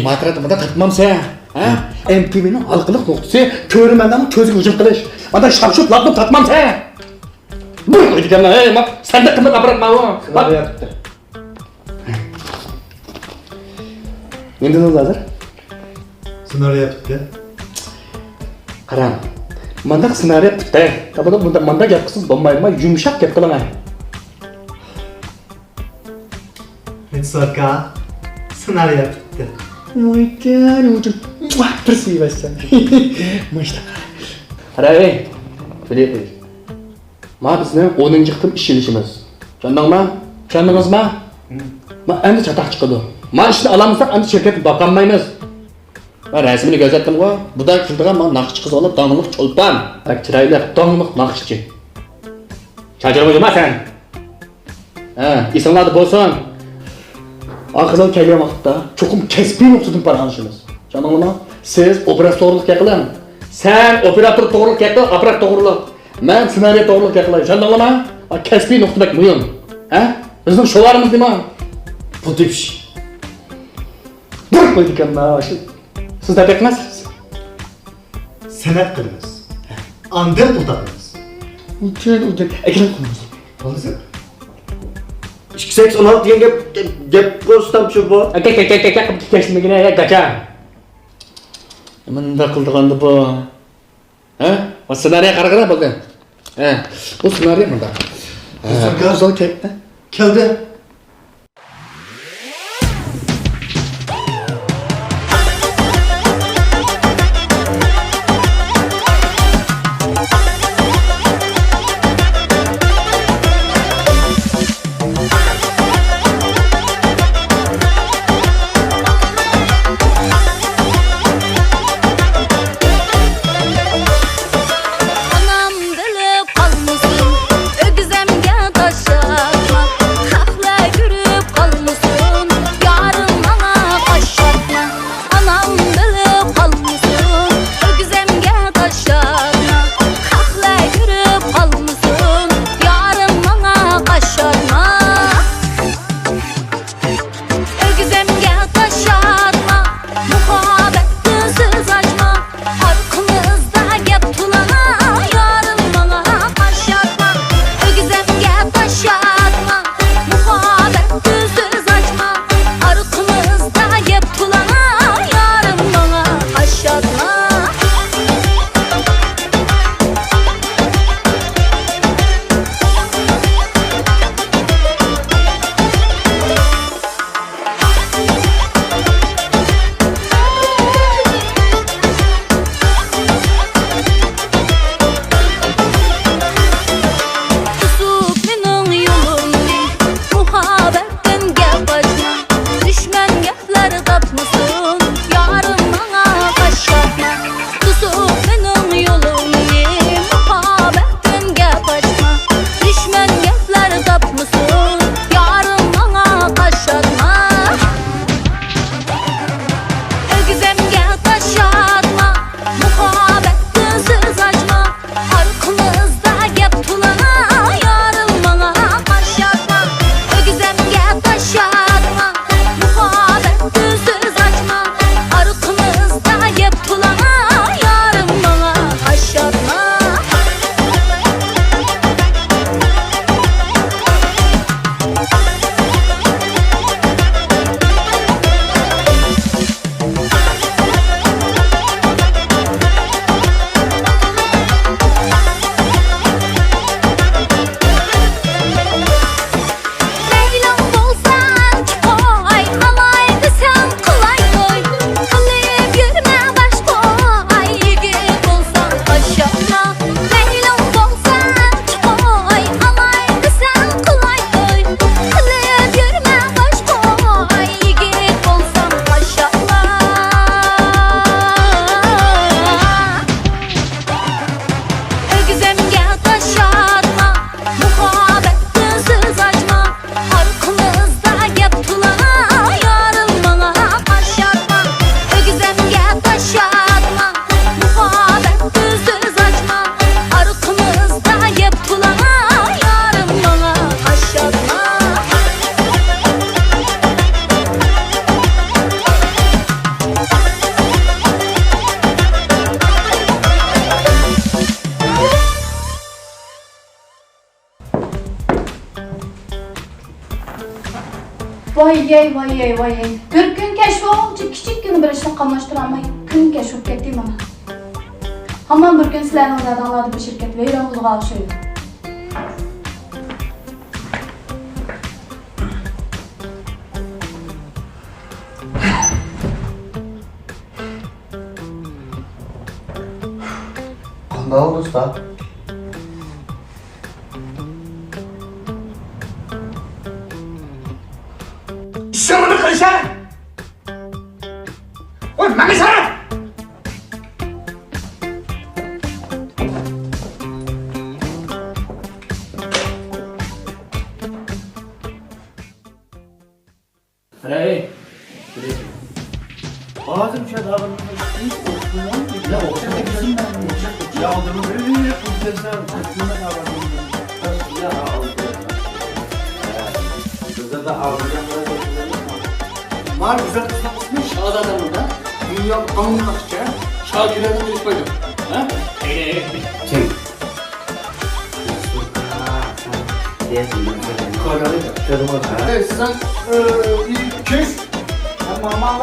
Matratımda tatmam sen. MTV'nin halkılık noktası körümenden közü hücum kılış. Bana şapşup laptop tatmam sen. Bırak koyduk ama sen de kımır kapıratma o. Sınav yaptı. Endiniz hazır? Sınav yaptı. Karam. Mandak senaryo yaptı. Tabii mandak yapkısız bombayma yumuşak yapkılama. Soka sınav yaptı. Uycan ucun. Pırsı versen. Mışta. Karay. Böyle. Ma bizne 10. kıtım iş ilişimiz. Çandın Çandınız mı? Ma endi çatak çıkıdı. Ma işini alamızsak endi şirket bakanmayız. Ben resmini gözettim o. Bu da şurada ma nakışçı kız olup dağınılık çolpan. Bak çıraylar dağınılık nakışçı. Çacırım hocam sen. İsimler adı bolsun. Akızal kelime vaxtda çoxum kesbi noktadan paranışınız. Canım siz operatorluq yapılın. Sen operator doğruluk yapıl, aparat doğruluk. Ben senaryo doğruluk yapılayım. Canım kesbi noktadak mühim. Bizim şolarımız değil mi? Bu tip iş. Bırak koyduk ama. Siz de bekmezsiniz. Senet kılınız. Andır tutakınız. Uçun. Ekran konumuz. Olsun. 216 degan gap ko'rsam shu bu. Keşmegine gacha. Mında kıldıqandı bu. O senaryo qaraqara bakın. Bu senaryo mında. Güzel kepti. Keldi. Anam bilib qalmısın, ögüzəmgə daşıma. Xalqlar Vay. Bir gün keşfi olunca kiçikkina bir işni qamlaştıramay, kun keşfi ketdi mana. Hamma bir gün sizlarni odadanlardi bu şirket vayron bo'lib qolishadi. Qanday oldu usta? İşini qilishar. Voy, mana sana. Ray. Ağzım şu adamın Ya okşak bizim ben. ya aldığımı böyle kurtarsan aklına kavradım. Ya aldım. Kızı da alacağım. Var güzel kızlamışmış şahada adamında. Dünya kanunu bakacak. Şahada gülerden bir iş koydum. Ha? Kim? Evet sen ilk kez. Ama